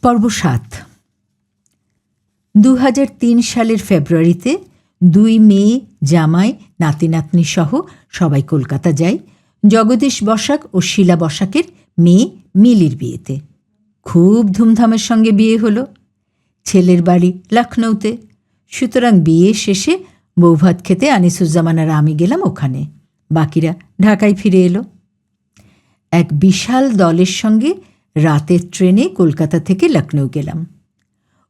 পর্ব ৭। ২০০৩ সালের ফেব্রুয়ারিতে ২ মেয়ে, জামাই, নাতি নাতনি সহ সবাই কলকাতা যায় জগদীশ বসাক ও শীলা বসাকের মেয়ে মিলির বিয়েতে। খুব ধুমধামের সঙ্গে বিয়ে হলো। ছেলের বাড়ি লখনৌতে। সুতরাং বিয়ে শেষে বৌভাত খেতে আনিসুজ্জামান আর আমি গেলাম ওখানে। বাকিরা ঢাকায় ফিরে এলো। এক বিশাল দলের সঙ্গে রাতের ট্রেনে কলকাতা থেকে লখনৌ গেলাম।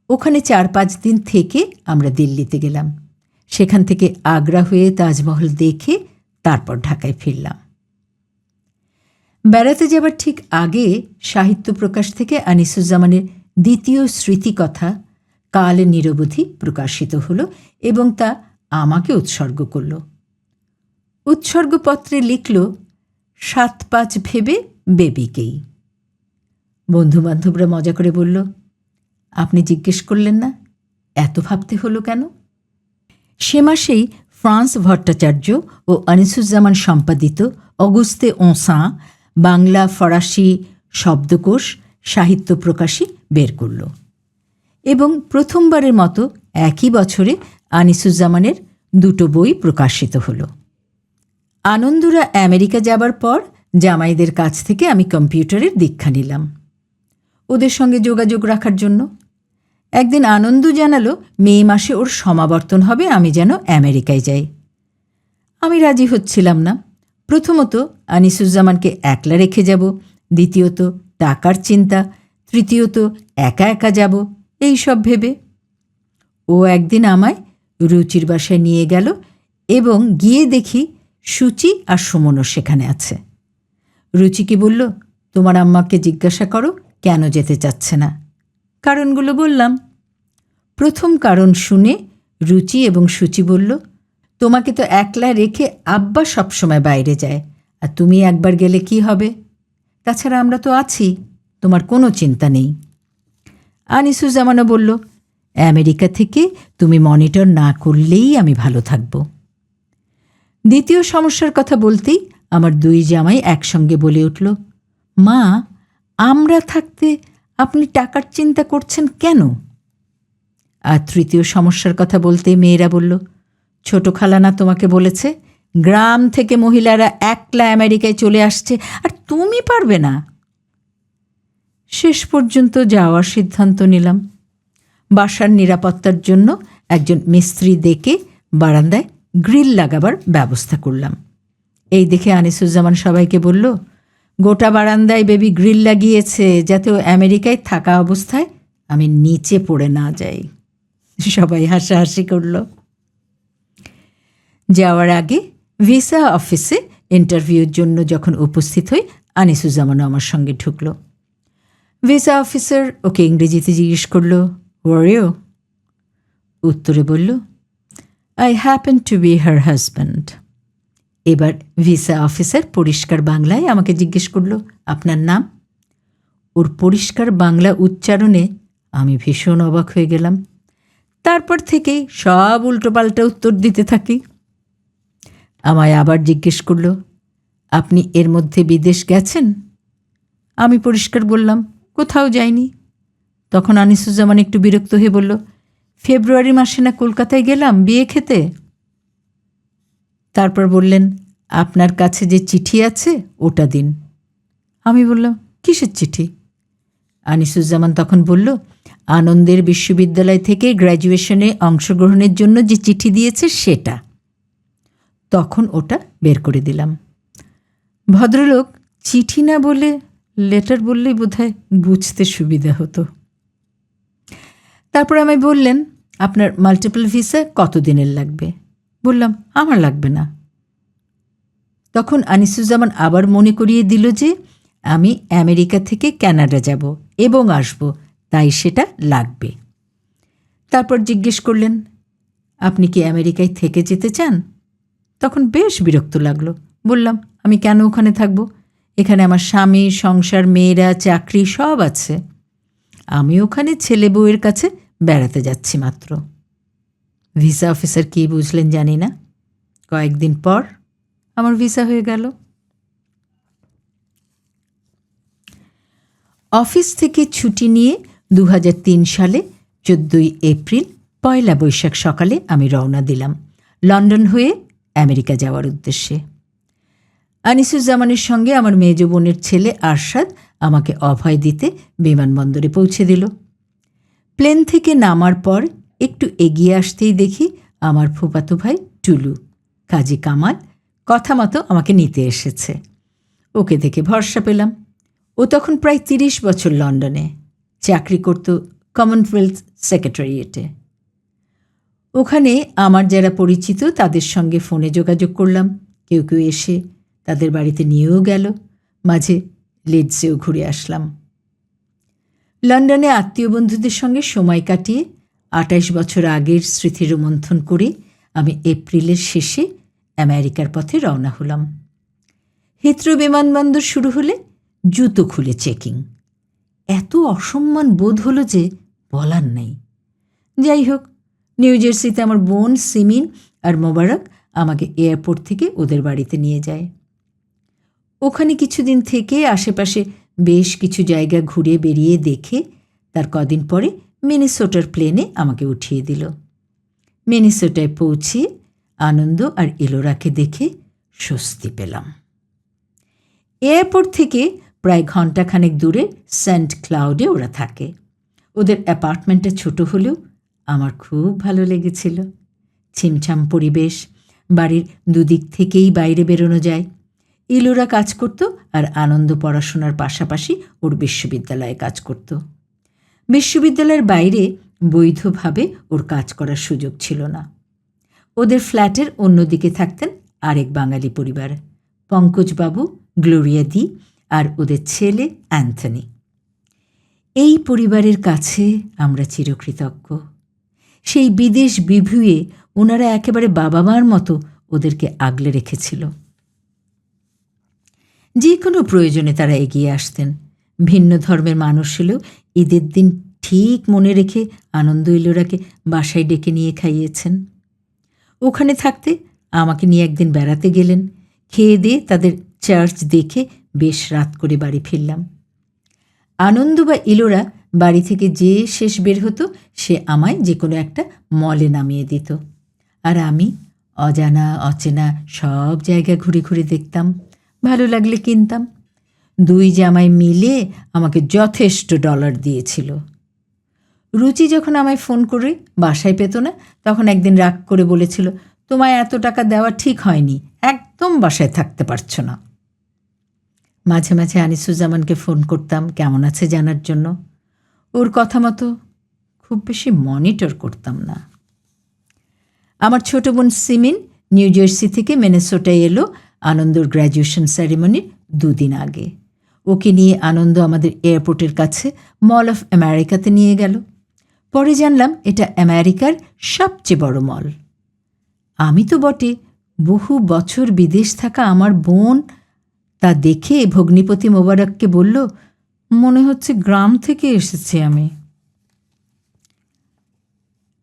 ওখানে ৪-৫ দিন থেকে আমরা দিল্লিতে গেলাম। সেখান থেকে আগ্রা হয়ে তাজমহল দেখে তারপর ঢাকায় ফিরলাম। বেড়াতে যাবার ঠিক আগে সাহিত্য প্রকাশ থেকে আনিসুজ্জামানের দ্বিতীয় স্মৃতিকথা কাল নিরবধি প্রকাশিত হলো এবং তা আমাকে উৎসর্গ করল। উৎসর্গপত্রে লিখল ৭-৫ ভেবে বেবিকেই। বন্ধুবান্ধবরা মজা করে বলল, আপনি জিজ্ঞেস করলেন না এত ভাবতে হলো কেন? সে মাসেই ফ্রান্স ভট্টাচার্য ও আনিসুজ্জামান সম্পাদিত অগুস্তে ওঁসাঁ বাংলা ফরাসি শব্দকোষ সাহিত্য প্রকাশী বের করল এবং প্রথমবারের মতো একই বছরে আনিসুজ্জামানের 2টো বই প্রকাশিত হলো। আনন্দরা আমেরিকা যাবার পর জামাইদের কাছ থেকে আমি কম্পিউটারের দীক্ষা নিলাম ওদের সঙ্গে যোগাযোগ রাখার জন্য। একদিন আনন্দ জানালো মে মাসে ওর সমাবর্তন হবে, আমি যেন আমেরিকায় যাই। আমি রাজি হচ্ছিলাম না। প্রথমত আনিসুজ্জামানকে একলা রেখে যাব, দ্বিতীয়ত টাকার চিন্তা, তৃতীয়ত একা একা যাব, এই সব ভেবে ও একদিন আমায় রুচির বাসায় নিয়ে গেল এবং গিয়ে দেখি সুচি আর সুমনও সেখানে আছে। রুচিকে বলল, তোমার আম্মাকে জিজ্ঞাসা করো কেন যেতে চাচ্ছে না। কারণগুলো বললাম। প্রথম কারণ শুনে রুচি এবং সুচি বলল, তোমাকে তো একলা রেখে আব্বা সবসময় বাইরে যায়, আর তুমি একবার গেলে কি হবে? তাছাড়া আমরা তো আছি, তোমার কোনো চিন্তা নেই। আনিসুজ্জামানও বলল, আমেরিকা থেকে তুমি মনিটর না করলেই আমি ভালো থাকব। দ্বিতীয় সমস্যার কথা বলতেই আমার 2 জামাই একসঙ্গে বলে উঠল, মা, আমরা থাকতে আপনি টাকার চিন্তা করছেন কেন? আর তৃতীয় সমস্যার কথা বলতেই মেয়েরা বলল, ছোট খালানা তোমাকে বলেছে গ্রাম থেকে মহিলারা একলা আমেরিকায় চলে আসছে আর তুমি পারবে না। শেষ পর্যন্ত যাওয়ার সিদ্ধান্ত নিলাম। বাসার নিরাপত্তার জন্য একজন মিস্ত্রি ডেকে বারান্দায় গ্রিল লাগাবার ব্যবস্থা করলাম। এই দেখে আনিসুজ্জামান সবাইকে বলল, গোটা বারান্দায় বেবি গ্রিল লাগিয়েছে যাতে ও আমেরিকায় থাকা অবস্থায় আমি নিচে পড়ে না যাই। সবাই হাসাহাসি করল। যাওয়ার আগে ভিসা অফিসে ইন্টারভিউর জন্য যখন উপস্থিত হই আনিসুজ্জামানও আমার সঙ্গে ঢুকল। ভিসা অফিসার ওকে ইংরেজিতে জিজ্ঞেস করল, ওয়ার ইউ? উত্তরে বলল, I happen to be her husband. এবার ভিসা অফিসার পরিষ্কার বাংলায় আমাকে জিজ্ঞেস করল, আপনার নাম? ওর পরিষ্কার বাংলা উচ্চারণে আমি ভীষণ অবাক হয়ে গেলাম। তারপর থেকেই সব উল্টোপাল্টা উত্তর দিতে থাকি। আমায় আবার জিজ্ঞেস করল, আপনি এর মধ্যে বিদেশ গেছেন? আমি পরিষ্কার বললাম, কোথাও যাইনি। তখন আনিসুজ্জামান একটু বিরক্ত হয়ে বলল, ফেব্রুয়ারি মাসে না কলকাতায় গেলাম বিয়ে খেতে? তারপর বললেন, আপনার কাছে যে চিঠি আছে ওটা দিন। আমি বললাম, কিসের চিঠি? আনিসুজ্জামান তখন বলল, আনন্দের বিশ্ববিদ্যালয় থেকে গ্র্যাজুয়েশনে অংশগ্রহণের জন্য যে চিঠি দিয়েছে সেটা। তখন ওটা বের করে দিলাম। ভদ্রলোক চিঠি না বলে লেটার বললেই বোধহয় বুঝতে সুবিধা হতো। তারপর আমায় বললেন, আপনার মাল্টিপল ভিসা কতদিনের লাগবে? বললাম, আমার লাগবে না। তখন আনিসুজ্জামান আবার মনে করিয়ে দিল যে আমি আমেরিকা থেকে কানাডা যাব এবং আসব, তাই সেটা লাগবে। তারপর জিজ্ঞেস করলেন, আপনি কি আমেরিকায় থেকে যেতে চান? তখন বেশ বিরক্ত লাগলো। বললাম, আমি কেন ওখানে থাকব? এখানে আমার স্বামী, সংসার, মেয়েরা, চাকরি সব আছে। আমি ওখানে ছেলে বউয়ের কাছে বেড়াতে যাচ্ছি মাত্র। ভিসা অফিসার কী বুঝলেন জানি না। কয়েকদিন পর আমার ভিসা হয়ে গেল। অফিস থেকে ছুটি নিয়ে 2003 সালে 14 এপ্রিল পয়লা বৈশাখ সকালে আমি রওনা দিলাম লন্ডন হয়ে আমেরিকা যাওয়ার উদ্দেশ্যে। আনিসুজ্জামানের সঙ্গে আমার মেজ বোনের ছেলে আরশাদ আমাকে অভয় দিতে বিমানবন্দরে পৌঁছে দিল। প্লেন থেকে নামার পর একটু এগিয়ে আসতেই দেখি আমার ফুফাতো ভাই টুলু, কাজী কামাল, কথা মতো আমাকে নিতে এসেছে। ওকে দেখে ভরসা পেলাম। ও তখন প্রায় 30 বছর লন্ডনে চাকরি করত কমনওয়েলথ সেক্রেটারিয়েটে। ওখানে আমার যারা পরিচিত তাদের সঙ্গে ফোনে যোগাযোগ করলাম। কেউ কেউ এসে তাদের বাড়িতে নিয়েও গেল, মাঝে লিডসেও ঘুরে আসলাম। লন্ডনে আত্মীয় বন্ধুদের সঙ্গে সময় কাটিয়ে 28 বছর আগের স্মৃতি রোমন্থন করে আমি এপ্রিলের শেষে আমেরিকার পথে রওনা হলাম। হিথ্রো বিমানবন্দর শুরু হলে জুতো খুলে চেকিং। এত অসম্মান বোধ হলো যে বলার নেই। যাই হোক, নিউ জার্সিতে আমার বোন সিমিন আর মোবারক আমাকে এয়ারপোর্ট থেকে ওদের বাড়িতে নিয়ে যায়। ওখানে কিছুদিন থেকে আশেপাশে বেশ কিছু জায়গা ঘুরে বেরিয়ে দেখে তার কদিন পরে মিনেসোটার প্লেনে আমাকে উঠিয়ে দিল। মিনেসোটায় পৌঁছে আনন্দ আর ইলোরাকে দেখে স্বস্তি পেলাম। এয়ারপোর্ট থেকে প্রায় ঘণ্টাখানেক দূরে সেন্ট ক্লাউডে ওরা থাকে। ওদের অ্যাপার্টমেন্টটা ছোট হলেও আমার খুব ভালো লেগেছিল। ছিমছাম পরিবেশ, বাড়ির দুদিক থেকেই বাইরে বেরোনো যায়। ইলোরা কাজ করত আর আনন্দ পড়াশোনার পাশাপাশি ওর বিশ্ববিদ্যালয়ে কাজ করত। বিশ্ববিদ্যালয়ের বাইরে বৈধভাবে ওর কাজ করার সুযোগ ছিল না। ওদের ফ্ল্যাটের অন্যদিকে থাকতেন আরেক বাঙালি পরিবার, পঙ্কজবাবু, গ্লোরিয়া দি আর ওদের ছেলে অ্যান্থনি। এই পরিবারের কাছে আমরা চিরকৃতজ্ঞ। সেই বিদেশ বিভুঁয়ে ওনারা একেবারে বাবা মার মতো ওদেরকে আগলে রেখেছিল। যে কোনো প্রয়োজনে তারা এগিয়ে আসতেন। ভিন্ন ধর্মের মানুষ হলেও ঈদের দিন ঠিক মনে রেখে আনন্দ ইলোরাকে বাসায় ডেকে নিয়ে খাইয়েছেন। ওখানে থাকতে আমাকে নিয়ে একদিন বেড়াতে গেলেন। খেয়ে দিয়ে তাদের চার্চ দেখে বেশ রাত করে বাড়ি ফিরলাম। আনন্দ বা ইলোরা বাড়ি থেকে যে শেষ বের হতো সে আমায় যে কোনো একটা মলে নামিয়ে দিত, আর আমি অজানা অচেনা সব জায়গা ঘুরে ঘুরে দেখতাম। ভালো লাগলে কিনতাম। দুই জামাই মিলে আমাকে যথেষ্ট ডলার দিয়েছিল। রুচি যখন আমায় ফোন করে বাসায় পেত না, তখন একদিন রাগ করে বলেছিল, তোমায় এত টাকা দেওয়া ঠিক হয়নি, একদম বাসায় থাকতে পারছো না। মাঝে মাঝে আনিসুজ্জামানকে ফোন করতাম কেমন আছে জানার জন্য। ওর কথা মতো খুব বেশি মনিটর করতাম না। আমার ছোট বোন সিমিন নিউ জার্সি থেকে মিনেসোটায় এলো আনন্দর গ্র্যাজুয়েশন সেরিমনির 2 দিন আগে। ওকে নিয়ে আনন্দ আমাদের এয়ারপোর্টের কাছে মল অফ আমেরিকাতে নিয়ে গেল। পরে জানলাম এটা আমেরিকার সবচেয়ে বড় মল। আমি তো বটে, বহু বছর বিদেশ থাকা আমার বোন তা দেখে ভগ্নিপতি মোবারককে বলল, মনে হচ্ছে গ্রাম থেকে এসেছি আমি।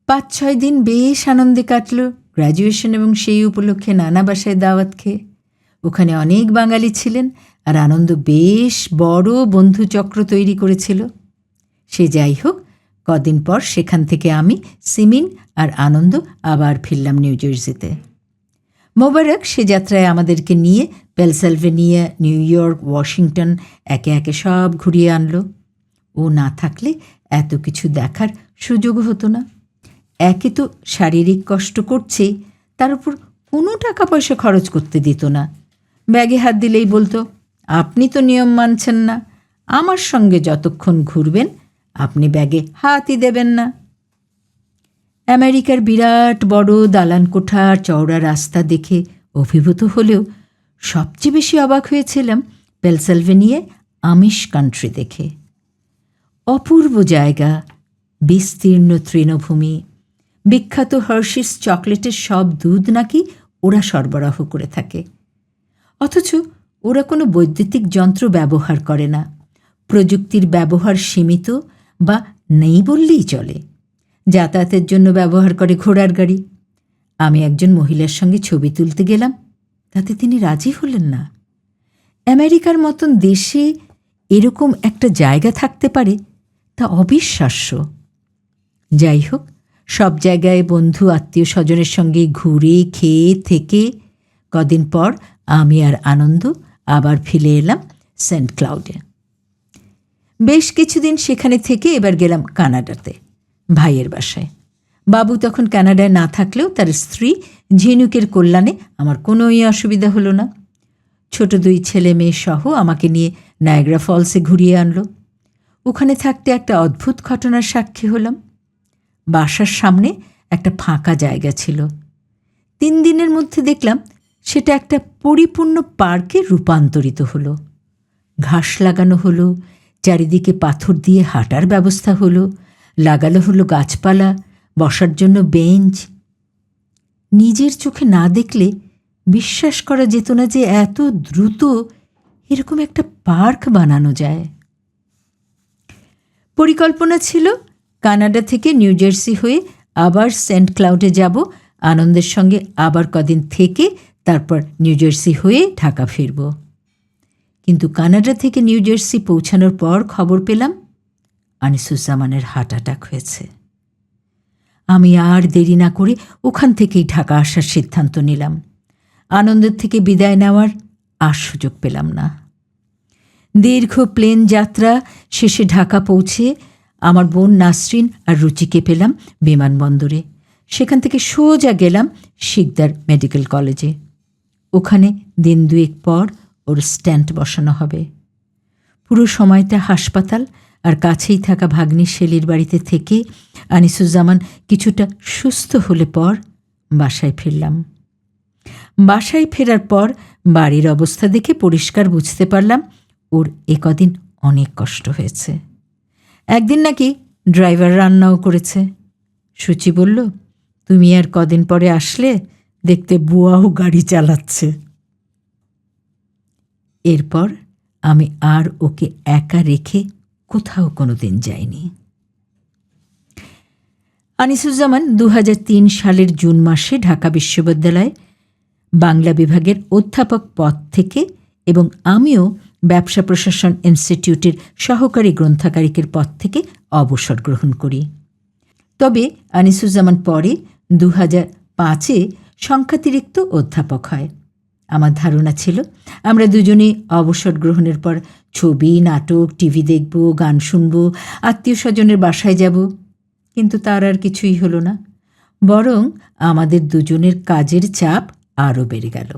5-6 দিন বেশ আনন্দে কাটল, গ্র্যাজুয়েশন এবং সেই উপলক্ষে নানা বাসায় দাওয়াত খেয়ে। ওখানে অনেক বাঙালি ছিলেন আর আনন্দ বেশ বড় বন্ধুচক্র তৈরি করেছিল। সে যাই হোক, কদিন পর সেখান থেকে আমি, সিমিন আর আনন্দ আবার ফিরলাম নিউ জার্সিতে। মোবারক সে যাত্রায় আমাদেরকে নিয়ে পেনসিলভেনিয়া, নিউ ইয়র্ক, ওয়াশিংটন একে একে সব ঘুরিয়ে আনলো। ও না থাকলে এত কিছু দেখার সুযোগ হতো না। একে তো শারীরিক কষ্ট করছেই, তার উপর কোনো টাকা পয়সা খরচ করতে দিত না। ব্যাগে হাত দিলেই বলতো, আপনি তো নিয়ম মানছেন না, আমার সঙ্গে যতক্ষণ ঘুরবেন আপনি ব্যাগে হাতই দেবেন না। আমেরিকার বিরাট বড় দালান কোঠা, চওড়া রাস্তা দেখে অভিভূত হলেও সবচেয়ে বেশি অবাক হয়েছিলাম পেনসিলভেনিয়ায় আমিশ কান্ট্রি দেখে। অপূর্ব জায়গা, বিস্তীর্ণ তৃণভূমি, বিখ্যাত হার্শিস চকলেটের সব দুধ নাকি ওরা সরবরাহ করে থাকে। অথচ ওরা কোনো বৈদ্যুতিক যন্ত্র ব্যবহার করে না। প্রযুক্তির ব্যবহার সীমিত বা নেই বললেই চলে। যাতায়াতের জন্য ব্যবহার করে ঘোড়ার গাড়ি। আমি একজন মহিলার সঙ্গে ছবি তুলতে গেলাম, তাতে তিনি রাজি হলেন না। আমেরিকার মতন দেশে এরকম একটা জায়গা থাকতে পারে তা অবিশ্বাস্য। যাই হোক, সব জায়গায় বন্ধু আত্মীয় স্বজনের সঙ্গে ঘুরে খেয়ে থেকে কদিন পর আমি আর আনন্দ আবার ফিরে এলাম সেন্ট ক্লাউডে। বেশ কিছুদিন সেখানে থেকে এবার গেলাম কানাডাতে, ভাইয়ের বাসায়। বাবু তখন কানাডায় না থাকলেও তার স্ত্রী ঝিনুকের কল্যাণে আমার কোনোই অসুবিধা হলো না। ছোট 2 ছেলে মেয়ে সহ আমাকে নিয়ে নায়াগ্রা ফলসে ঘুরিয়ে আনলো। ওখানে থাকতে একটা অদ্ভুত ঘটনার সাক্ষী হলাম। বাসার সামনে একটা ফাঁকা জায়গা ছিল। 3 দিনের মধ্যে দেখলাম সেটা একটা পরিপূর্ণ পার্কে রূপান্তরিত হলো। ঘাস লাগানো হলো, চারিদিকে পাথর দিয়ে হাঁটার ব্যবস্থা হলো, লাগানো হলো গাছপালা, বসার জন্য বেঞ্চ। নিজের চোখে না দেখলে বিশ্বাস করা যেত না যে এত দ্রুত এরকম একটা পার্ক বানানো যায়। পরিকল্পনা ছিল কানাডা থেকে নিউ জার্সি হয়ে আবার সেন্ট ক্লাউডে যাব, আনন্দের সঙ্গে আবার কদিন থেকে তারপর নিউ জার্সি হয়ে ঢাকা ফিরব। কিন্তু কানাডা থেকে নিউ জার্সি পৌঁছানোর পর খবর পেলাম আনিসুজ্জামানের হার্ট অ্যাটাক হয়েছে। আমি আর দেরি না করে ওখান থেকেই ঢাকা আসার সিদ্ধান্ত নিলাম। আনন্দের থেকে বিদায় নেওয়ার আর সুযোগ পেলাম না। দীর্ঘ প্লেন যাত্রা শেষে ঢাকা পৌঁছে আমার বোন নাসরিন আর রুচিকে পেলাম বিমানবন্দরে। সেখান থেকে সোজা গেলাম শিকদার মেডিকেল কলেজে। ওখানে দিন 2 পর ওর স্ট্যান্ট বসানো হবে। পুরো সময়টা হাসপাতাল আর কাছেই থাকা ভাগ্নি শেলির বাড়িতে থেকে আনিসুজ্জামান কিছুটা সুস্থ হলে পর বাসায় ফিরলাম। বাসায় ফেরার পর বাড়ির অবস্থা দেখে পরিষ্কার বুঝতে পারলাম ওর কদিন অনেক কষ্ট হয়েছে। একদিন নাকি ড্রাইভার রান্নাও করেছে। সুচি বলল, তুমি আর কদিন পরে আসলে দেখতে বুয়াও গাড়ি চালাচ্ছে। এরপর আমি আর ওকে একা রেখে কোথাও কোনোদিন যাইনি। আনিসুজ্জামান 2003 সালের জুন মাসে ঢাকা বিশ্ববিদ্যালয়ে বাংলা বিভাগের অধ্যাপক পদ থেকে এবং আমিও ব্যবসা প্রশাসন ইনস্টিটিউটের সহকারী গ্রন্থাগারিকের পদ থেকে অবসর গ্রহণ করি। তবে আনিসুজ্জামান পরে 2005-এ সংখ্যাতিরিক্ত অধ্যাপক হয়। আমার ধারণা ছিল আমরা দুজনেই অবসর গ্রহণের পর ছবি, নাটক, টিভি দেখব, গান শুনব, আত্মীয় স্বজনের বাসায় যাব। কিন্তু তার আর কিছুই হলো না। বরং আমাদের দুজনের কাজের চাপ আরও বেড়ে গেল।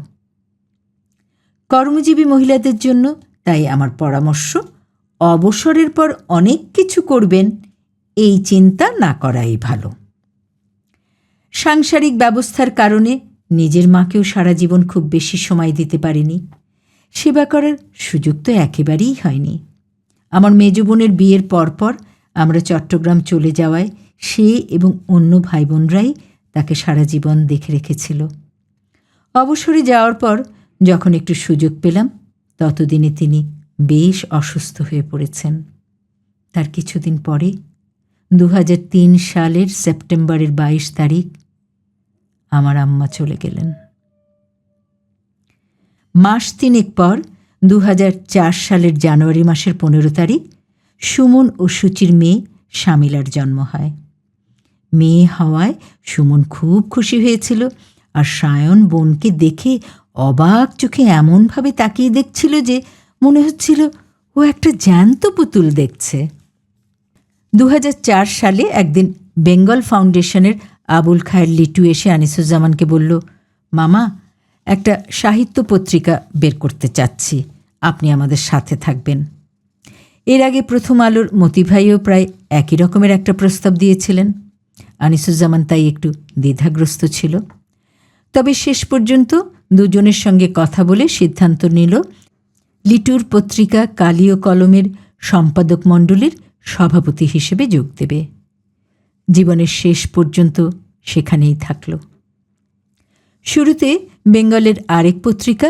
কর্মজীবী মহিলাদের জন্য তাই আমার পরামর্শ, অবসরের পর অনেক কিছু করবেন এই চিন্তা না করাই ভালো। সাংসারিক ব্যবস্থার কারণে নিজের মাকেও সারা জীবন খুব বেশি সময় দিতে পারিনি। সেবা করার সুযোগ তো একেবারেই হয়নি। আমার মেজ বোনের বিয়ের পরপর আমরা চট্টগ্রাম চলে যাওয়ায় সে এবং অন্য ভাই বোনরাই তাকে সারা জীবন দেখে রেখেছিল। অবসরে যাওয়ার পর যখন একটু সুযোগ পেলাম, ততদিনে তিনি বেশ অসুস্থ হয়ে পড়েছেন। তার কিছুদিন পরে 2003 সালের সেপ্টেম্বরের 22 তারিখ আমার আম্মা চলে গেলেন। মাস 3 পর 2004 সালের জানুয়ারি মাসের 15 তারিখ সুমন ও সুচির মেয়ে শামিলার জন্ম হয়। মেয়ে হওয়ায় সুমন খুব খুশি হয়েছিল, আর সায়ন বোনকে দেখে অবাক চোখে এমনভাবে তাকিয়ে দেখছিল যে মনে হচ্ছিল ও একটা জ্যান্ত পুতুল দেখছে। 2004 সালে একদিন বেঙ্গল ফাউন্ডেশনের আবুল খায়ের লিটু এসে আনিসুজ্জামানকে বলল, মামা, একটা সাহিত্য পত্রিকা বের করতে চাচ্ছি, আপনি আমাদের সাথে থাকবেন। এর আগে প্রথম আলোর মতি ভাইও প্রায় একই রকমের একটা প্রস্তাব দিয়েছিলেন। আনিসুজ্জামান তাই একটু দ্বিধাগ্রস্ত ছিল। তবে শেষ পর্যন্ত দুজনের সঙ্গে কথা বলে সিদ্ধান্ত নিল লিটুর পত্রিকা কালি ও কলমের সম্পাদক মণ্ডলীর সভাপতি হিসেবে যোগ দেবে। জীবনের শেষ পর্যন্ত সেখানেই থাকল। শুরুতে বেঙ্গলের আরেক পত্রিকা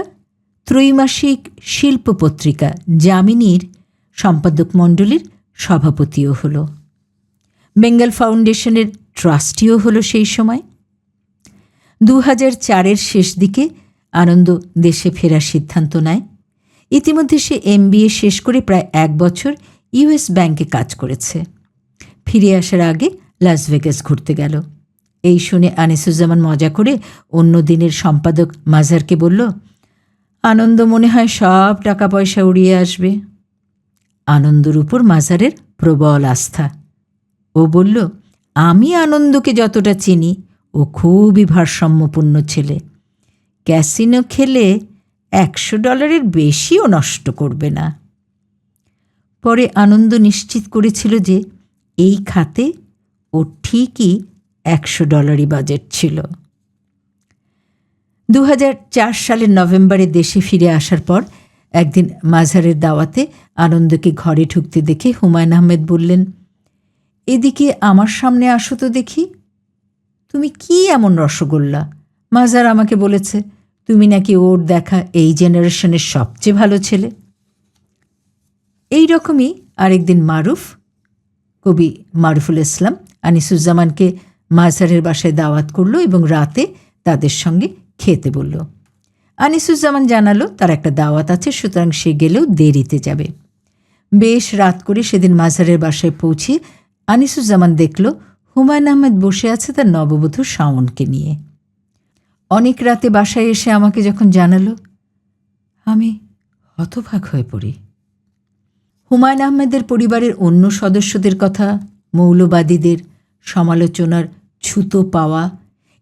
ত্রৈমাসিক শিল্প পত্রিকা যামিনীর সম্পাদক মণ্ডলীর সভাপতিও হল। বেঙ্গল ফাউন্ডেশনের ট্রাস্টিও হলো সেই সময়। 2004-এর শেষ দিকে আনন্দ দেশে ফেরার সিদ্ধান্ত নেয়। ইতিমধ্যে সে MBA শেষ করে প্রায় 1 বছর US ব্যাংকে কাজ করেছে। ফিরে আসার আগে লাস ভেগাস ঘুরতে গেল। এই শুনে আনিসুজ্জামান মজা করে অন্য দিনের সম্পাদক মাজারকে বলল, আনন্দ মনে হয় সব টাকা পয়সা উড়িয়ে আসবে। আনন্দর উপর মাজারের প্রবল আস্থা। ও বলল, আমি আনন্দকে যতটা চিনি ও খুবই ভারসাম্যপূর্ণ ছেলে। ক্যাসিনো খেলে $100 বেশিও নষ্ট করবে না। পরে আনন্দ নিশ্চিত করেছিল যে এই খাতে ও ঠিকই $100 বাজেট ছিল। 2004 সালের নভেম্বরে দেশে ফিরে আসার পর একদিন মাজারের দাওয়াতে আনন্দকে ঘরে ঢুকতে দেখে হুমায়ুন আহমেদ বললেন, এদিকে আমার সামনে আসো তো দেখি। তুমি কি এমন রসগোল্লা? মাজার আমাকে বলেছে তুমি নাকি ওর দেখা এই জেনারেশনের সবচেয়ে ভালো ছেলে। এই রকমই আরেকদিন কবি মারুফুল ইসলাম আনিসুজ্জামানকে মাজারের বাসায় দাওয়াত করল এবং রাতে তাদের সঙ্গে খেতে বলল। আনিসুজ্জামান জানালো তার একটা দাওয়াত আছে, সুতরাং সে গেলেও দেরিতে যাবে। বেশ রাত করে সেদিন মাজারের বাসায় পৌঁছে আনিসুজ্জামান দেখল হুমায়ুন আহমেদ বসে আছে তার নববধূ শাওনকে নিয়ে। অনেক রাতে বাসায় এসে আমাকে যখন জানালো, আমি হতবাক হয়ে পড়ি। হুমায়ুন আহমেদের পরিবারের অন্য সদস্যদের কথা, মৌলবাদীদের সমালোচনার ছুতো পাওয়া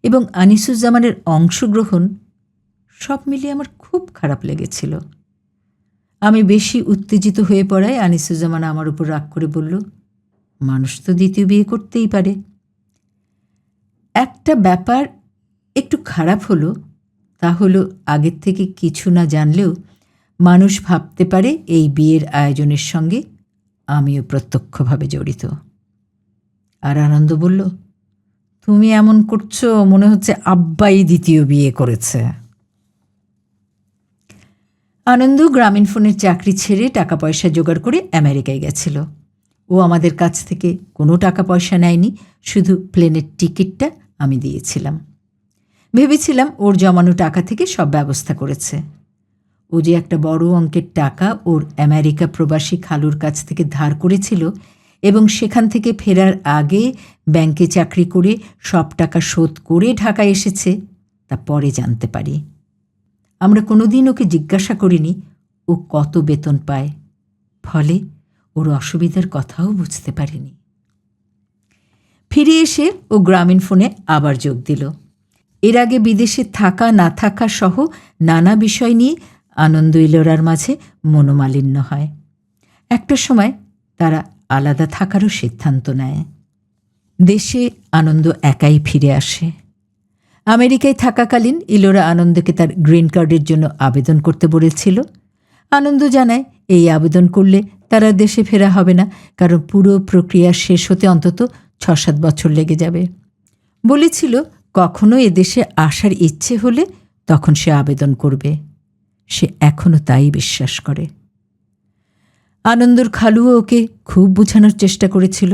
এবং আনিসুজ্জামানের অংশগ্রহণ সব মিলিয়ে আমার খুব খারাপ লেগেছিল। আমি বেশি উত্তেজিত হয়ে পড়ায় আনিসুজ্জামান আমার উপর রাগ করে বলল, মানুষ তো দ্বিতীয় বিয়ে করতেই পারে। একটা ব্যাপার একটু খারাপ হলো, তা হলো আগের থেকে কিছু না জানলেও মানুষ ভাবতে পারে এই বিয়ের আয়োজনের সঙ্গে আমিও প্রত্যক্ষভাবে জড়িত। আর আনন্দ বলল, তুমি এমন করছো মনে হচ্ছে আব্বাই দ্বিতীয় বিয়ে করেছে। আনন্দ গ্রামীণ ফোনের চাকরি ছেড়ে টাকা পয়সা জোগাড় করে আমেরিকায় গেছিল। ও আমাদের কাছ থেকে কোনো টাকা পয়সা নেয়নি, শুধু প্লেনের টিকিটটা আমি দিয়েছিলাম। ভেবেছিলাম ওর জমানো টাকা থেকে সব ব্যবস্থা করেছে। ও যে একটা বড় অঙ্কের টাকা ওর আমেরিকা প্রবাসী খালুর কাছ থেকে ধার করেছিল এবং সেখান থেকে ফেরার আগে ব্যাংকে চাকরি করে সব টাকা শোধ করে ঢাকায় এসেছে, তা পরে জানতে পারি। আমরা কোনোদিন ওকে জিজ্ঞাসা করিনি ও কত বেতন পায়, ফলে ওর অসুবিধার কথাও বুঝতে পারিনি। ফিরে এসে ও গ্রামীণ ফোনে আবার যোগ দিল। এর আগে বিদেশে থাকা না থাকা সহ নানা বিষয় নিয়ে আনন্দ ইলোরার মাঝে মনোমালিন্য হয়। একটা সময় তারা আলাদা থাকারও সিদ্ধান্ত নেয়। দেশে আনন্দ একাই ফিরে আসে। আমেরিকায় থাকাকালীন ইলোরা আনন্দকে তার গ্রিন কার্ডের জন্য আবেদন করতে বলেছিল। আনন্দ জানায় এই আবেদন করলে তারা দেশে ফেরা হবে না, কারণ পুরো প্রক্রিয়া শেষ হতে অন্তত 6-7 বছর লেগে যাবে। বলেছিল কখনো এদেশে আসার ইচ্ছে হলে তখন সে আবেদন করবে। সে এখনও তাই বিশ্বাস করে। আনন্দর খালুও ওকে খুব বোঝানোর চেষ্টা করেছিল।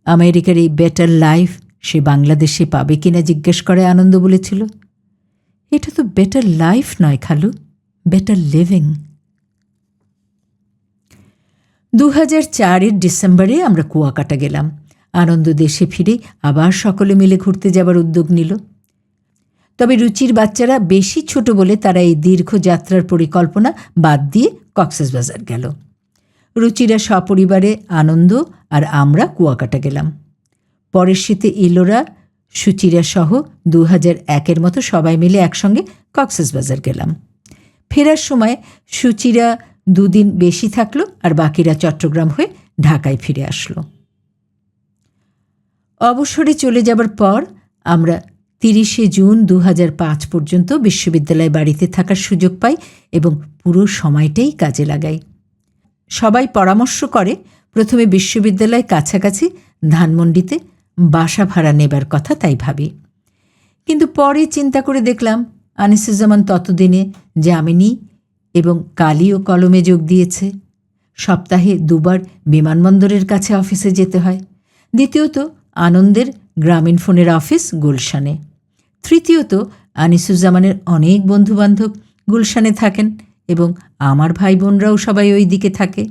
আমেরিকার এই বেটার লাইফ সে বাংলাদেশে পাবে কিনা জিজ্ঞেস করে আনন্দ বলেছিল, এটা তো বেটার লাইফ নয় খালু, বেটার লিভিং। 2004 ডিসেম্বরে আমরা কুয়াকাটা গেলাম। আনন্দ দেশে ফিরে আবার সকলে মিলে ঘুরতে যাবার উদ্যোগ নিল। তবে রুচির বাচ্চারা বেশি ছোট বলে তারা এই দীর্ঘ যাত্রার পরিকল্পনা বাদ দিয়ে কক্সবাজার গেল। রুচিরা সপরিবারে, আনন্দ আর আমরা কুয়াকাটা গেলাম। পরের শীতে ইলোরা, সুচিরা সহ 2001 মতো সবাই মিলে একসঙ্গে কক্সবাজার গেলাম। ফেরার সময় সুচিরা 2 দিন বেশি থাকলো আর বাকিরা চট্টগ্রাম হয়ে ঢাকায় ফিরে আসলো। অবসরে চলে যাবার পর আমরা 30 জুন 2005 পর্যন্ত বিশ্ববিদ্যালয় বাড়িতে থাকার সুযোগ পাই এবং পুরো সময়টাই কাজে লাগাই। সবাই পরামর্শ করে প্রথমে বিশ্ববিদ্যালয় কাছাকাছি ধানমন্ডিতে বাসা ভাড়া নেবার কথা, তাই ভাবি। কিন্তু পরে চিন্তা করে দেখলাম আনিসুজ্জামান ততদিনে যামিনী এবং কালি ও কলমে যোগ দিয়েছে। সপ্তাহে 2 বার বিমানবন্দরের কাছে অফিসে যেতে হয়। দ্বিতীয়ত আনন্দের গ্রামীণ ফোনের অফিস গুলশানে। তৃতীয়ত আনিসুজ্জামানের অনেক বন্ধুবান্ধব গুলশানে থাকেন এবং আমার ভাই বোনরাও সবাই ওই দিকে থাকে।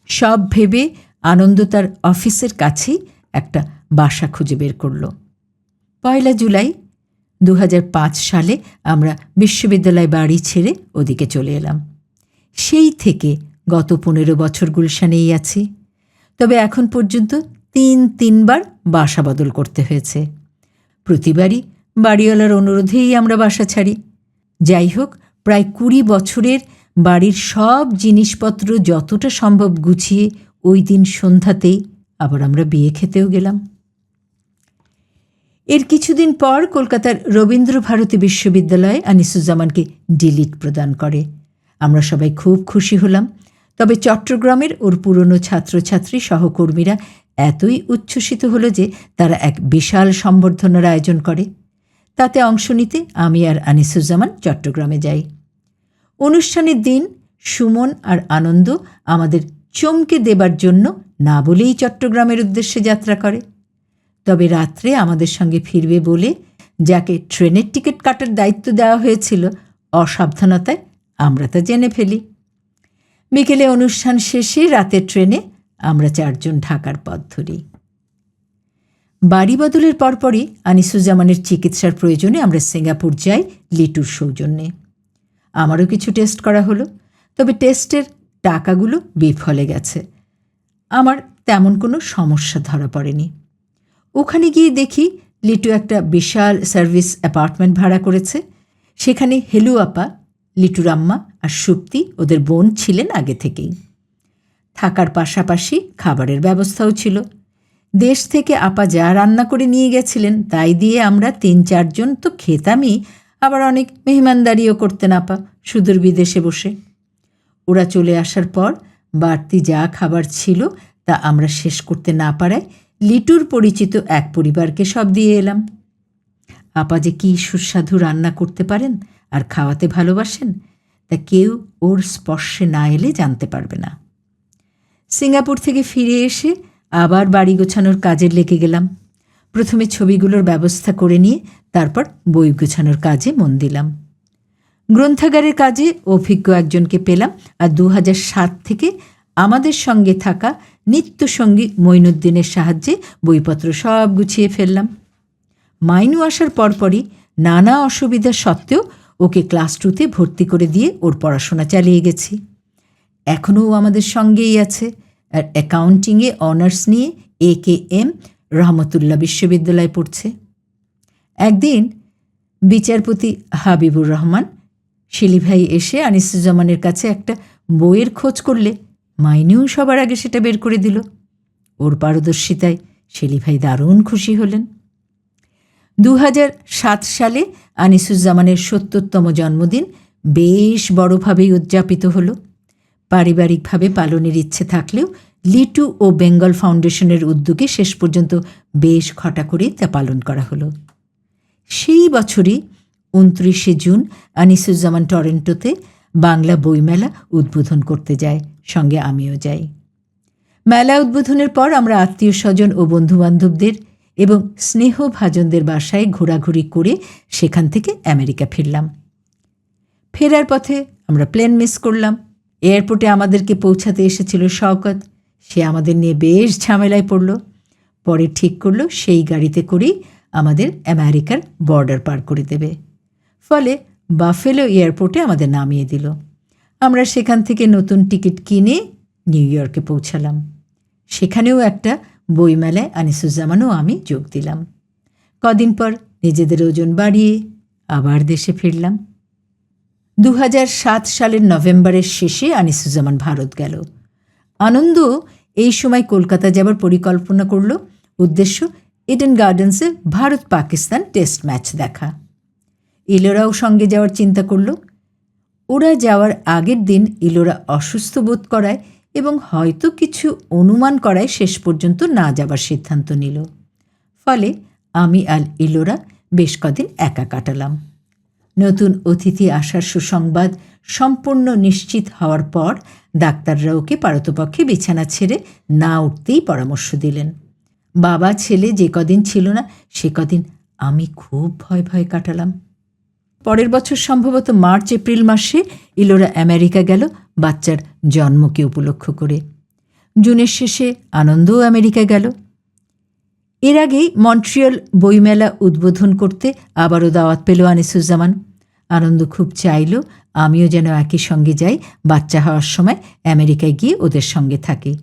সব ভেবে আনন্দ তার অফিসের কাছেই একটা বাসা খুঁজে বের করল। 1 জুলাই 2005 সালে আমরা বিশ্ববিদ্যালয় বাড়ি ছেড়ে ওদিকে চলে এলাম। সেই থেকে গত 15 বছর গুলশানেই আছি। তবে এখন পর্যন্ত 3বার বাসা বদল করতে হয়েছে। প্রতিবারই বাড়িওয়ালার অনুরোধেই আমরা বাসা ছাড়ি। যাই হোক, প্রায় 20 বছরের বাড়ির সব জিনিসপত্র যতটা সম্ভব গুছিয়ে ওই দিন সন্ধ্যাতেই আবার আমরা বিয়ে খেতেও গেলাম। এর কিছুদিন পর কলকাতার রবীন্দ্রভারতী বিশ্ববিদ্যালয় আনিসুজ্জামানকে ডিলিট প্রদান করে। আমরা সবাই খুব খুশি হলাম। তবে চট্টগ্রামের ওর পুরনো ছাত্রছাত্রী সহকর্মীরা এতই উচ্ছ্বসিত হলো যে তারা এক বিশাল সম্বর্ধনার আয়োজন করে। তাতে অংশ নিতে আমি আর আনিসুজ্জামান চট্টগ্রামে যাই। অনুষ্ঠানের দিন সুমন আর আনন্দ আমাদের চমকে দেবার জন্য না বলেই চট্টগ্রামের উদ্দেশ্যে যাত্রা করে। তবে রাত্রে আমাদের সঙ্গে ফিরবে বলে যাকে ট্রেনের টিকিট কাটার দায়িত্ব দেওয়া হয়েছিল, অসাবধানতায় আমরা তা জেনে ফেলি। বিকেলে অনুষ্ঠান শেষে রাতের ট্রেনে আমরা 4 জন ঢাকার পথ ধরি। বাড়ি বদলের পরপরই আনিসুজ্জামানের চিকিৎসার প্রয়োজনে আমরা সিঙ্গাপুর যাই লিটুর সৌজন্যে। আমারও কিছু টেস্ট করা হলো, তবে টেস্টের টাকাগুলো বিফলে গেছে। আমার তেমন কোনো সমস্যা ধরা পড়েনি। ওখানে গিয়ে দেখি লিটু একটা বিশাল সার্ভিস অ্যাপার্টমেন্ট ভাড়া করেছে। সেখানে হেলু আপা, লিটুর আম্মা আর সুপ্তি ওদের বোন ছিলেন আগে থেকেই। থাকার পাশাপাশি খাবারের ব্যবস্থাও ছিল। দেশ থেকে আপা যা রান্না করে নিয়ে গেছিলেন তাই দিয়ে আমরা 3-4 জন তো খেতামই, আবার অনেক মেহমানদারিও করতেন আপা সুদূর বিদেশে বসে। ওরা চলে আসার পর বাড়তি যা খাবার ছিল তা আমরা শেষ করতে না পারায় লিটুর পরিচিত এক পরিবারকে সব দিয়ে এলাম। আপা যে কী সুস্বাদু রান্না করতে পারেন আর খাওয়াতে ভালোবাসেন তা কেউ ওর স্পর্শে না এলে জানতে পারবে না। সিঙ্গাপুর থেকে ফিরে এসে আবার বাড়ি গোছানোর কাজে লেগে গেলাম। প্রথমে ছবিগুলোর ব্যবস্থা করে নিয়ে তারপর বই গোছানোর কাজে মন দিলাম। গ্রন্থাগারের কাজে অভিজ্ঞ একজনকে পেলাম আর 2007 থেকে আমাদের সঙ্গে থাকা নিত্যসঙ্গী মঈনুদ্দিনের সাহায্যে বইপত্র সব গুছিয়ে ফেললাম। মাইনু আসার পরপরই নানা অসুবিধা সত্ত্বেও ওকে ক্লাস 2তে ভর্তি করে দিয়ে ওর পড়াশোনা চালিয়ে গেছি। এখনও ও আমাদের সঙ্গেই আছে আর অ্যাকাউন্টিংয়ে অনার্স নিয়ে AKM রহমতুল্লাহ বিশ্ববিদ্যালয়ে পড়ছে। একদিন বিচারপতি হাবিবুর রহমান শিলি ভাই এসে আনিসুজ্জামানের কাছে একটা বইয়ের খোঁজ করলে মাইনেও সবার আগে সেটা বের করে দিল। ওর পারদর্শিতায় শিলি ভাই দারুণ খুশি হলেন। 2007 সালে আনিসুজ্জামানের 70তম জন্মদিন বেশ বড়ভাবেই উদযাপিত হলো। পারিবারিকভাবে পালনের ইচ্ছে থাকলেও লিটু ও বেঙ্গল ফাউন্ডেশনের উদ্যোগে শেষ পর্যন্ত বেশ ঘটা করেই তা পালন করা হলো। সেই বছরই 29শে জুন আনিসুজ্জামান টরন্টোতে বাংলা বইমেলা উদ্বোধন করতে যায়, সঙ্গে আমিও যাই। মেলা উদ্বোধনের পর আমরা আত্মীয় স্বজন ও বন্ধুবান্ধবদের এবং স্নেহভাজনদের বাসায় ঘোরাঘুরি করে সেখান থেকে আমেরিকা ফিরলাম। ফেরার পথে আমরা প্লেন মিস করলাম। এয়ারপোর্টে আমাদেরকে পৌঁছাতে এসেছিল শওকত। সে আমাদের নিয়ে বেশ ঝামেলায় পড়ল। পরে ঠিক করলো সেই গাড়িতে করেই আমাদের আমেরিকার বর্ডার পার করে দেবে। ফলে বাফেলো এয়ারপোর্টে আমাদের নামিয়ে দিল। আমরা সেখান থেকে নতুন টিকিট কিনে নিউ ইয়র্কে পৌঁছালাম। সেখানেও একটা বইমেলায় আনিসুজ্জামান ও আমি যোগ দিলাম। কদিন পর নিজেদের ওজন বাড়িয়ে আবার দেশে ফিরলাম। 2007 সালের নভেম্বরের শেষে আনিসুজ্জামান ভারত গেল। আনন্দ এই সময় কলকাতা যাবার পরিকল্পনা করল। উদ্দেশ্য ইডেন গার্ডেন্সে ভারত পাকিস্তান টেস্ট ম্যাচ দেখা। ইলোরাও সঙ্গে যাওয়ার চিন্তা করল। ওরা যাওয়ার আগের দিন ইলোরা অসুস্থ বোধ করায় এবং হয়তো কিছু অনুমান করায় শেষ পর্যন্ত না যাবার সিদ্ধান্ত নিল। ফলে আমি আর ইলোরা বেশ কদিন একা কাটালাম। নতুন অতিথি আসার সুসংবাদ সম্পূর্ণ নিশ্চিত হওয়ার পর ডাক্তাররা ওকে পারতপক্ষে বিছানা ছেড়ে না উঠতেই পরামর্শ দিলেন। বাবা ছেলে যে কদিন ছিল না সে কদিন আমি খুব ভয় ভয় কাটালাম। পরের বছর সম্ভবত মার্চ-এপ্রিল মাসে ইলোরা আমেরিকা গেল বাচ্চার জন্মকে উপলক্ষ করে। জুনের শেষে আনন্দও আমেরিকায় গেল। এর আগেই মন্ট্রিয়াল বইমেলা উদ্বোধন করতে আবারও দাওয়াত পেল আনিসুজ্জামান। আনন্দ খুব চাইল আমিও যেন একই সঙ্গে যাই, বাচ্চা হওয়ার সময় আমেরিকায় গিয়ে ওদের সঙ্গে থাকি।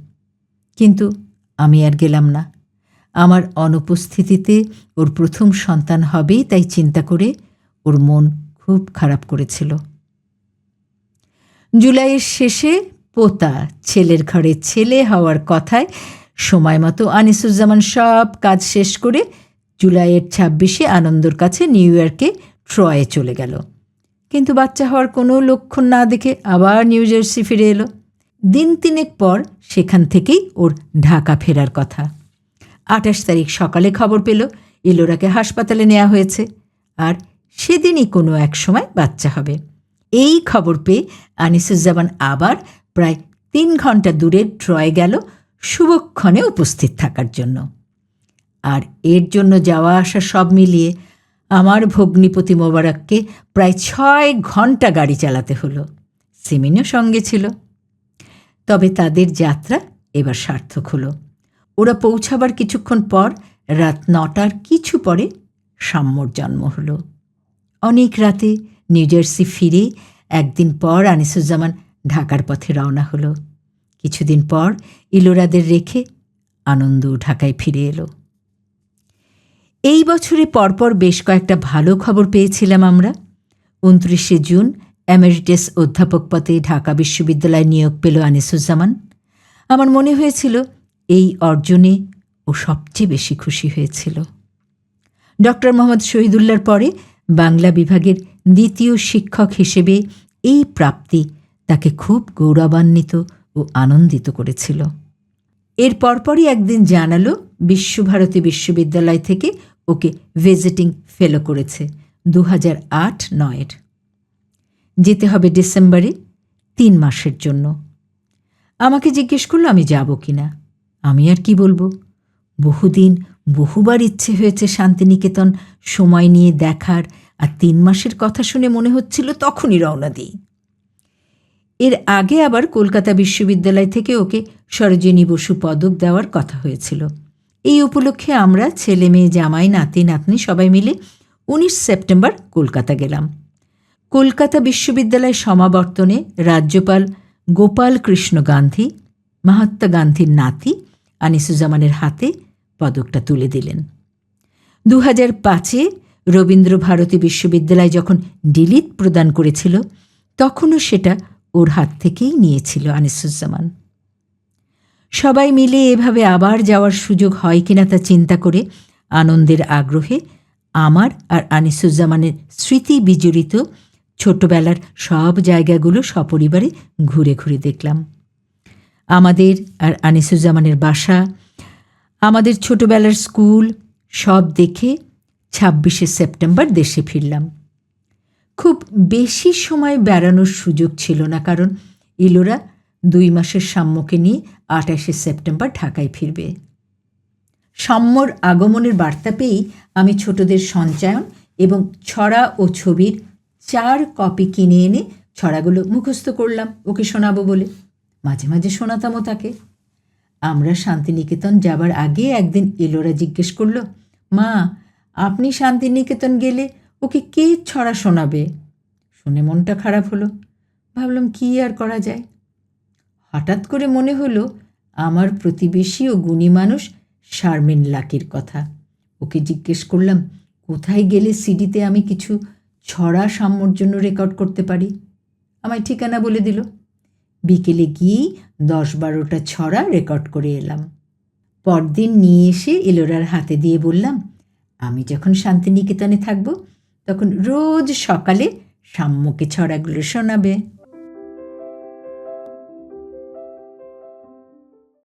কিন্তু আমি আর গেলাম না। আমার অনুপস্থিতিতে ওর প্রথম সন্তান হবেই তাই চিন্তা করে ওর মন খুব খারাপ করেছিল। জুলাইয়ের শেষে পোতা ছেলের ঘরে ছেলে হওয়ার কথায় সময় মতো আনিসুজ্জামান সব কাজ শেষ করে জুলাইয়ের 26-এ আনন্দর কাছে নিউ ইয়র্কে ট্রয়ে চলে গেল। কিন্তু বাচ্চা হওয়ার কোনো লক্ষণ না দেখে আবার নিউ জার্সি ফিরে এলো। দিন 3 পর সেখান থেকেই ওর ঢাকা ফেরার কথা। 28 তারিখ সকালে খবর পেল ইলোরাকে হাসপাতালে নেওয়া হয়েছে, আর সেদিনই কোনো এক সময় বাচ্চা হবে। এই খবর পেয়ে আনিসুজ্জামান আবার প্রায় 3 ঘন্টা দূরে ট্রয়ে গেল শুভক্ষণে উপস্থিত থাকার জন্য। আর এর জন্য যাওয়া আসা সব মিলিয়ে আমার ভগ্নিপতি মোবারককে প্রায় 6 ঘন্টা গাড়ি চালাতে হলো। সিমিনও সঙ্গে ছিল। তবে তাদের যাত্রা এবার সার্থক হলো। ওরা পৌঁছাবার কিছুক্ষণ পর রাত 9টার কিছু পরে সাম্যর জন্ম হলো। অনেক রাতে নিউ জার্সি ফিরে একদিন পর আনিসুজ্জামান ঢাকার পথে রওনা হলো। কিছুদিন পর ইলোরাদের রেখে আনন্দ ঢাকায় ফিরে এলো। এই বছরে পরপর বেশ কয়েকটা ভালো খবর পেয়েছিলাম আমরা। 29শে জুন এমেরিটাস অধ্যাপক পদে ঢাকা বিশ্ববিদ্যালয়ে নিয়োগ পেল আনিসুজ্জামান। আমার মনে হয়েছিল এই অর্জনে ও সবচেয়ে বেশি খুশি হয়েছিল। ডক্টর মোহাম্মদ শহীদুল্লাহর পরে বাংলা বিভাগের দ্বিতীয় শিক্ষক হিসেবে এই প্রাপ্তি তাকে খুব গৌরবান্বিত ও আনন্দিত করেছিল। এর পরপরই একদিন জানালো বিশ্বভারতী বিশ্ববিদ্যালয় থেকে ওকে ভিজিটিং ফেলো করেছে 2008-9-এর। যেতে হবে ডিসেম্বরে 3 মাসের জন্য। আমাকে জিজ্ঞেস করলো আমি যাব কি না। আমি আর কি বলবো, বহুদিন বহুবার ইচ্ছে হয়েছে শান্তিনিকেতন সময় নিয়ে দেখার, আর 3 মাসের কথা শুনে মনে হচ্ছিল তখনই রওনা দিই। এর আগে আবার কলকাতা বিশ্ববিদ্যালয় থেকে ওকে সরোজিনী বসু পদক দেওয়ার কথা হয়েছিল। এই উপলক্ষে আমরা ছেলে মেয়ে জামাই নাতি নাতনি সবাই মিলে 19 সেপ্টেম্বর কলকাতা গেলাম। কলকাতা বিশ্ববিদ্যালয় সমাবর্তনে রাজ্যপাল গোপাল কৃষ্ণ গান্ধী মহাত্মা গান্ধীর নাতি আনিসুজ্জামানের হাতে পদকটা তুলে দিলেন। 2005-এ রবীন্দ্রভারতী বিশ্ববিদ্যালয় যখন ডিলিট প্রদান করেছিল তখনও সেটা ওর হাত থেকেই নিয়েছিল আনিসুজ্জামান। সবাই মিলে এভাবে আবার যাওয়ার সুযোগ হয় কিনা তা চিন্তা করে আনন্দের আগ্রহে আমার আর আনিসুজ্জামানের স্মৃতি বিজড়িত ছোটবেলার সব জায়গাগুলো সপরিবারে ঘুরে ঘুরে দেখলাম। আমাদের আর আনিসুজ্জামানের বাসা, আমাদের ছোটবেলার স্কুল সব দেখে 26শে সেপ্টেম্বর দেশে ফিরলাম। খুব বেশি সময় বেড়ানোর সুযোগ ছিল না, কারণ ইলোরা 2 মাসের সাম্যকে নিয়ে 28শে সেপ্টেম্বর ঢাকায় ফিরবে। সাম্যর আগমনের বার্তা পেয়েই আমি ছোটদের সঞ্চয়ন এবং ছড়া ও ছবির 4 কপি কিনে এনে ছড়াগুলো মুখস্থ করলাম ওকে শোনাবো বলে। মাঝে মাঝে শোনাতামও তাকে। আমরা শান্তিনিকেতন যাবার আগে একদিন ইলোরা জিজ্ঞেস করল, মা আপনি শান্তিনিকেতন গেলে ওকে কে ছড়া শোনাবে? শুনে মনটা খারাপ হলো। ভাবলাম কি আর করা যায়। হঠাৎ করে মনে হলো আমার প্রতিবেশী ও গুণী মানুষ শারমিন লাকির কথা। ওকে জিজ্ঞেস করলাম কোথায় গেলে সিডিতে আমি কিছু ছড়া সাম্যর জন্য রেকর্ড করতে পারি। আমায় ঠিকানা বলে দিল। বিকেলে গিয়েই 10-12টা ছড়া রেকর্ড করে এলাম। পরদিন নিয়ে এসে ইলোরার হাতে দিয়ে বললাম, আমি যখন শান্তিনিকেতনে থাকব তখন রোজ সকালে সাম্যকে ছড়াগুলো শোনাবে।